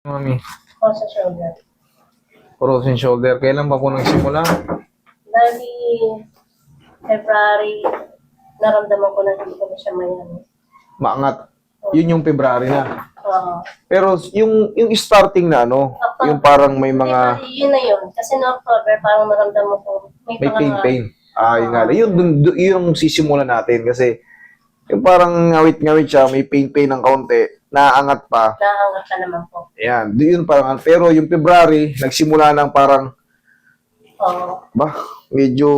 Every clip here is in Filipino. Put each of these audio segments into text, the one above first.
Mami, O sa shoulder. frozen shoulder. Kailan pa po nagsimula? Bali, February, naramdaman ko na hindi ko na siya mayan. Maangat. Yun yung February na. Oo. Pero yung starting na ano, yung parang may mga Yun na yun. Kasi no October, parang naramdaman ko may pain. Yun nga. Yun yung sisimula natin kasi yung parang ngawit-ngawit siya, may pain ng kaunti, naaangat pa. Nahangat ka naman po. Ayan, yun parang, pero yung February, nagsimula ng parang, Oo. medyo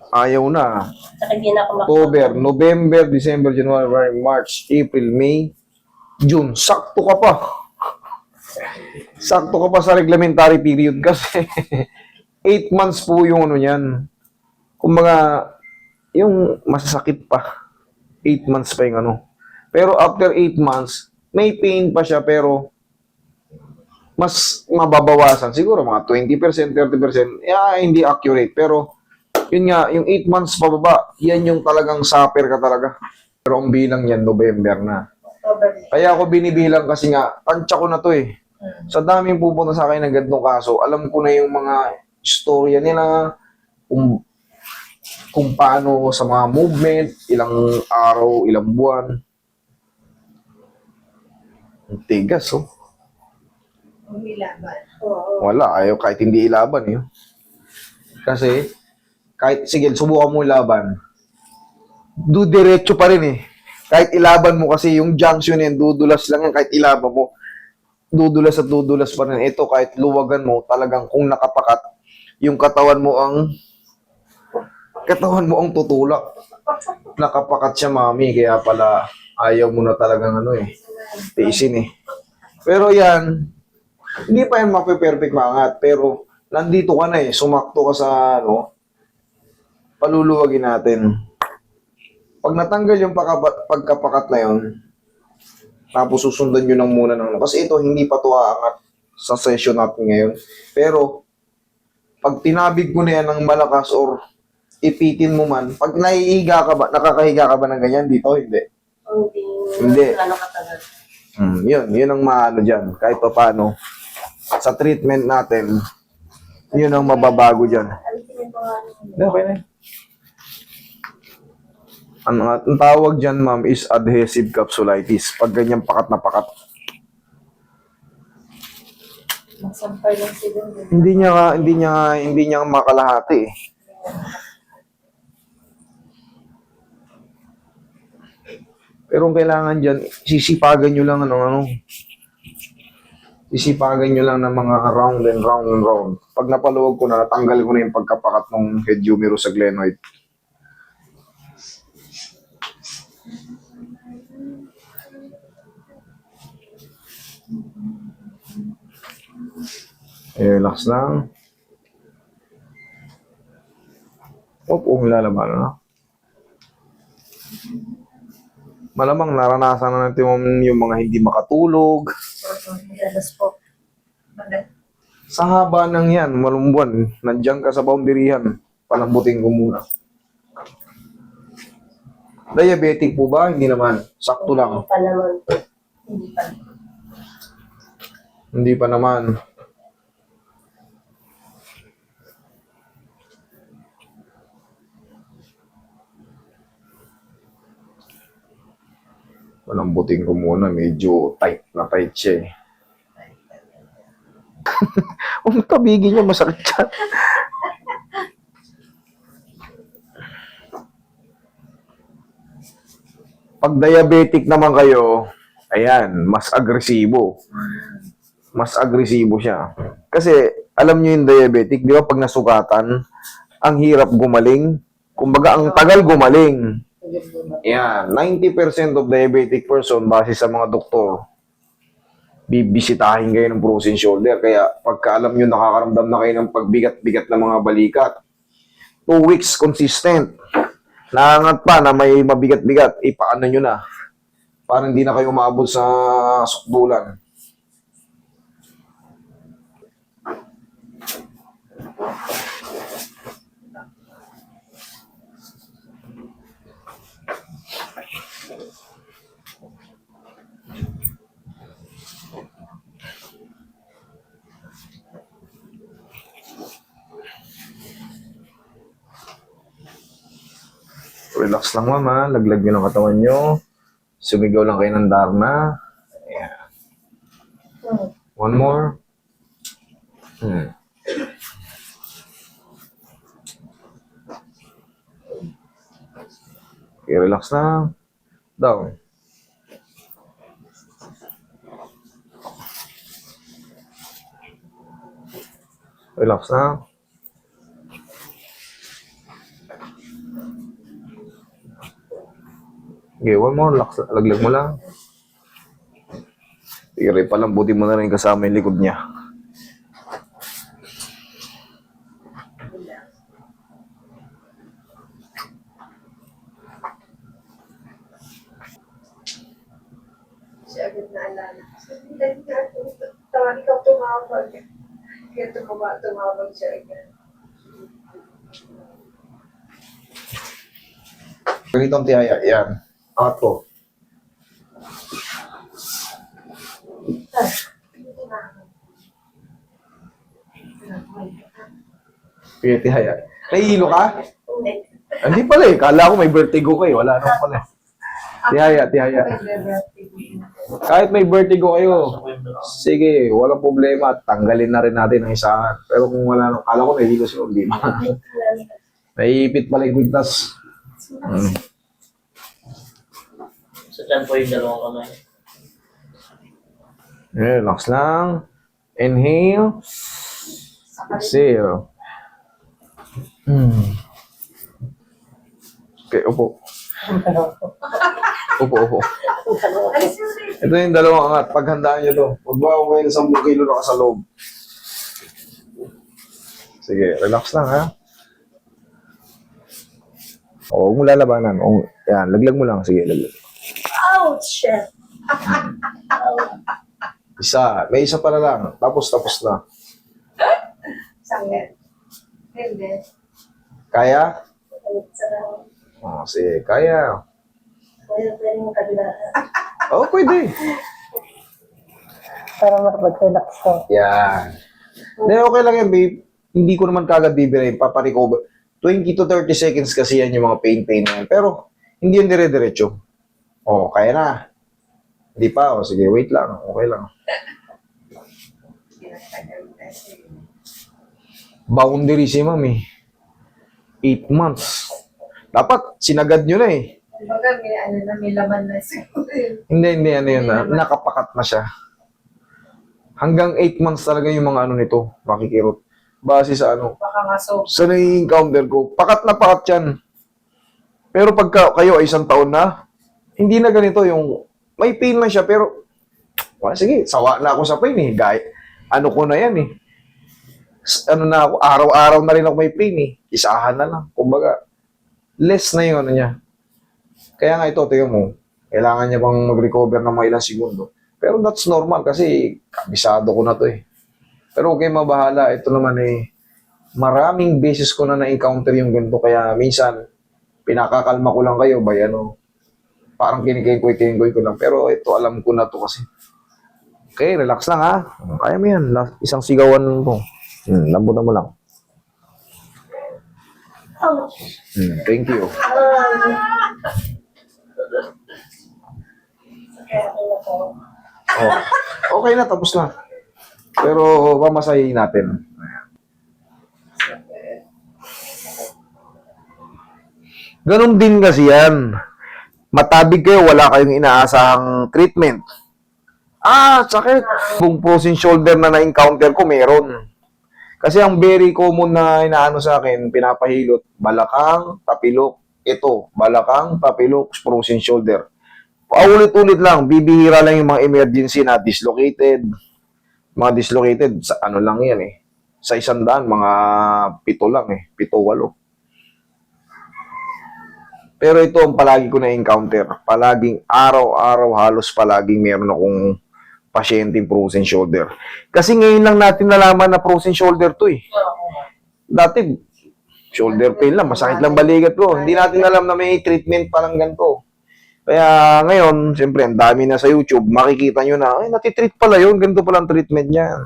ayaw na. Saka hindi na ako October, November, December, January, March, April, May, June. Sakto ka pa. Sakto ka pa sa reglementary period kasi 8 months po yung ano yan. Kumbaga, yung masasakit pa. 8 months pa yung ano. Pero after 8 months, may pain pa siya pero mas mababawasan. Siguro mga 20%, 30%. Hindi accurate. Pero yun nga, yung 8 months pababa, yan yung talagang suffer ka talaga. Pero ang bilang yan, November na. October. Kaya ako binibilang kasi nga, tansya ko na to eh. Sa daming pupunta sa akin ng ganitong kaso, alam ko na yung mga istorya nila, kung paano sa mga movement, ilang araw, ilang buwan. Ang tigas, oh. Ilaban. Oo. Wala, ayaw kahit hindi ilaban, eh. Kasi, kahit, sige, subukan mo ilaban. Diretso pa rin, eh. Kahit ilaban mo kasi yung junction yan, dudulas lang yan, kahit ilaban mo. Dudulas at dudulas pa rin. Ito, kahit luwagan mo, talagang kung nakapakat, yung katawan mo ang tutulak. Nakapakat siya, mami, kaya pala ayaw mo na talagang tiisin eh. Pero yan, hindi pa yan mape-perfect maangat, pero nandito ka na eh, sumakto ka sa paluluwagin natin. Pag natanggal yung pagkapakat na yun, tapos susundan nyo lang muna ng kasi ito hindi pa to aangat sa session natin ngayon. Pero, pag tinabig mo na yan ng malakas or ipitin mo man, pag naihiga ka ba, nakakahiga ka ba ng ganyan dito? Hindi. Hindi. Ano katagal. Yun ang maano dyan. Kahit pa paano, sa treatment natin, yun ang mababago dyan. Okay na. Ang tawag dyan, ma'am, is adhesive capsulitis. Pag ganyan pakat na pakat. Masampay lang sila. Hindi niya makalahati eh. Pero ang kailangan dyan, sisipagan nyo lang sisipagan nyo lang ng mga round and round and round. Pag napaluwag ko na, natanggal ko na yung pagkapakat ng head humerus sa glenoid. Relax lang. Lalaban na. Malamang naranasan na natin yung mga hindi makatulog. Dalas po. Sa haba ng yan, malumbuan, nandiyan ka sa boundaryan, palambutin ko muna. Diabetic po ba? Hindi naman. Sakto lang. Hindi pa naman. Hindi pa. Hindi pa naman. Palambutin ko muna, medyo tight siya eh. Ang tabigi niya, masakit siya. Pag diabetic naman kayo, ayan, mas agresibo. Mas agresibo siya. Kasi, alam niyo yung diabetic, di ba pag nasugatan, ang hirap gumaling. Kumbaga, ang tagal gumaling. Yan, 90% of diabetic person, base sa mga doktor, bibisitahin kayo ng frozen shoulder. Kaya pagka alam nyo, nakakaramdam na kayo ng pagbigat-bigat ng mga balikat. 2 weeks consistent. Naangat pa na may mabigat-bigat, ipaano nyo na. Para hindi na kayo maabot sa sukdulan. Relax lang, mama. Laglag nyo ng katawan nyo. Sumigaw lang kayo ng Darna. Ayan. One more. Okay, relax lang. Down. Relax lang. Okay, one more. Laglag mo lang. Tiri pa lang, buti mo na rin kasama yung likod niya. Siya agad na alala. Sabi nga, tawag ikaw tumawag. Kaya tumawag siya agad. Ganito ang tiyaya. Yan. Angat ko. Sige, tiyaya. Nahihilo ka? Hindi. Hindi pala eh. Kala ko may vertigo ka eh. Wala naman pala eh. Tihaya, tihaya. Kahit may vertigo kayo, sige, walang problema. Tanggalin na rin natin ang isahan. Pero kung wala nang, kala ko may hilo siya, hindi ba? Naiipit pala yung kwintas. Sa dyan po yung dalawang kamay. Relax lang. Inhale. Exhale. Okay, upo. Upo. Ito yung dalawang angat. Paghandaan nyo to. Huwag ba ako kayo 10 kilo na ka sa loob. Sige, relax lang ha. O, huwag mo lalabanan. O, yan, laglag mo lang. Sige, laglag. Ouch! Isa. May isa para lang. Tapos na. Sangit. Hindi. Kaya? Sarang. O, sige. Kaya. Pwede yung kabila. O, pwede. Para mag-relax ko. Yan. Hindi, okay lang yan, babe. Hindi ko naman kagad bibirahin. Paparecover. 20 to 30 seconds kasi yan yung mga pain na yan. Pero, hindi yan dire-diretso. O, kaya na. Hindi pa. O, sige, wait lang. Okay lang. Boundary si ma'am eh. 8 months. Dapat, sinagad nyo na eh. Kumbaga, may laman na siguro. Hindi, ano yun na. Nakapakat na siya. Hanggang 8 months talaga yung mga ano nito, makikirot. Base sa ano, Baka nga so. sa nai-encounter ko, pakat na pakat yan. Pero pagka kayo ay 1 taon na, hindi na ganito yung, may pain man siya, pero, well, sige, sawa na ako sa pain eh. Ano ko na yan eh. Ano na ako, araw-araw na rin ako may pain eh. Isahan na lang. Kumbaga, less na yung ano niya. Kaya nga ito, tingnan mo, kailangan niya pang mag-recover ng mga ilang segundo. Pero that's normal kasi kabisado ko na to eh. Pero okay, mabahala. Ito naman eh, maraming beses ko na na-encounter yung ganito. Kaya minsan, pinakakalma ko lang kayo by ano, parang kinikikoy ko lang. Pero ito, alam ko na to kasi. Okay, relax lang ha. Kaya mo yan. Isang sigawan mo. Lambutan mo lang. Ouch! Thank you. Kaya ako ko. Oh, okay na, tapos na. Pero mamasahin natin. Ganon din kasi yan. Matabig kayo, wala kayong inaasahang treatment. Sakit. Kung frozen shoulder na na-encounter ko, meron. Kasi ang very common na inaano sa akin, pinapahilot, balakang, tapilok. Ito, balakang, tapilok, frozen shoulder. Paulit-ulit lang, bibihira lang yung mga emergency na dislocated. Mga dislocated, sa ano lang yan eh. Sa 100, mga 7 lang eh. 7-8. Pero ito ang palagi ko na-encounter. Palaging araw-araw halos palaging meron akong pasyenteng frozen shoulder. Kasi ngayon lang natin nalaman na frozen shoulder to eh. Dati, shoulder pain lang, masakit lang balikat ko. Hindi natin alam na may treatment palang ganito. Kaya ngayon, siyempre, ang dami na sa YouTube, makikita nyo na, ay, natitreat pala yun, ganito pala ang treatment niya.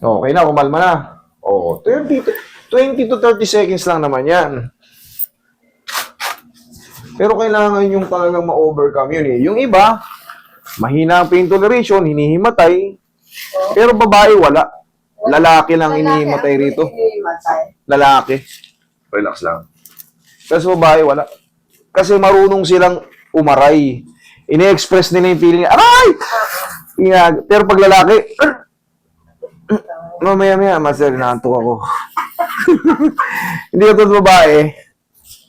Okay na, kumalma na. O, 20 to 30 seconds lang naman yan. Pero kailangan yung talagang ma-overcome yun eh. Yung iba, mahina ang pain toleration, hinihimatay. Pero babae, wala. Lalaki lang hinihimatay rito. Lalaki. Relax lang. Kasi babae, wala. Kasi marunong silang umaray. Ini-express nila yung feeling, aray! Pero pag lalaki, mamaya-maya, master, naantok ako. Hindi ito babae.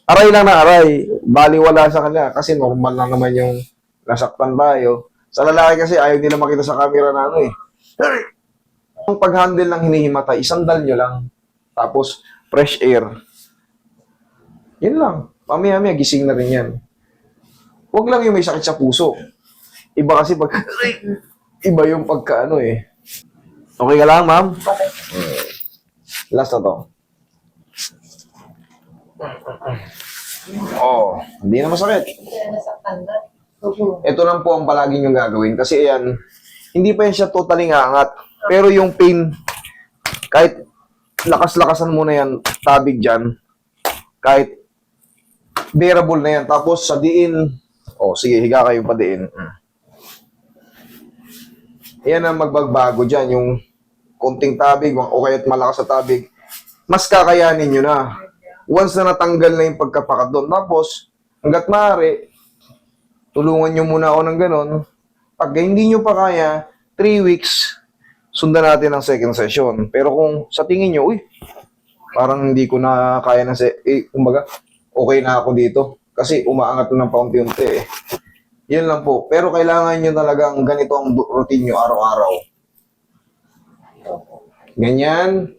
Aray lang na aray. Baliwala sa kanila. Kasi normal lang naman yung nasaktan tayo. Sa lalaki kasi ayaw nila makita sa camera na ano eh. Ang pag-handle ng hinihimatay, isandal nyo lang. Tapos, fresh air. Yun lang. Mamaya-maya, gising na rin yan. Huwag lang yung may sakit sa puso. Iba kasi pag... Iba yung pagkaano eh. Okay ka lang, ma'am? Last na to. Oh, hindi na masakit. Kaya nasaktan na. Ito lang po ang palagi nyo gagawin. Kasi ayan, hindi pa yan siya totally angat. Pero yung pain, kahit lakas-lakasan mo na yan, tabig dyan, kahit bearable na yan. Tapos sa diin, oh sige, higa kayo pa diin. Yan ang magbagbago dyan, yung konting tabig, o kaya't malakas sa tabig, mas kakayanin nyo na. Once na natanggal na yung pagkapakat doon. Tapos, hanggat maaari, tulungan nyo muna ako ng ganon. Pag hindi nyo pa kaya, 3 weeks, sundan natin ang second session. Pero kung sa tingin nyo, uy, parang hindi ko na kaya ng kumbaga, okay na ako dito. Kasi umaangat na ng paunti-unti eh. Yun lang po. Pero kailangan nyo talagang ganito ang routine nyo araw-araw. Ganyan,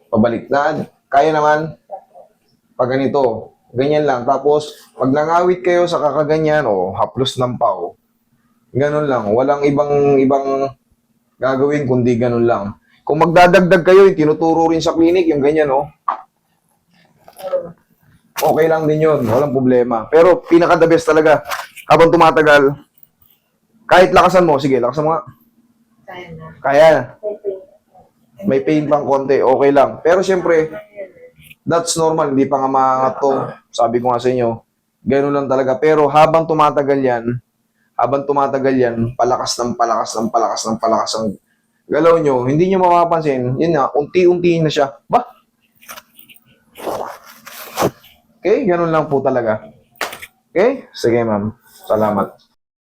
pabaliktad. Kaya naman, pag ganito, ganyan lang. Tapos, pag nangawit kayo sa kakaganyan, o haplos ng pao, ganun lang. Walang ibang gagawin kundi ganun lang. Kung magdadagdag kayo, yung tinuturo rin sa clinic, yung ganyan, okay lang din yun. Walang problema. Pero, pinaka-the best talaga, habang tumatagal, kahit lakasan mo, sige, lakasan mo nga. Kaya na. Kaya na. May pain. May pain pang konti, okay lang. Pero syempre, that's normal, hindi pa nga maangat to. Sabi ko nga sa inyo, gano'n lang talaga. Pero habang tumatagal yan, palakas ng palakas ng palakas ng palakas ang galaw nyo, hindi nyo mapapansin, yun nga, unti-unti na siya. Ba? Okay, gano'n lang po talaga. Okay? Sige ma'am, salamat.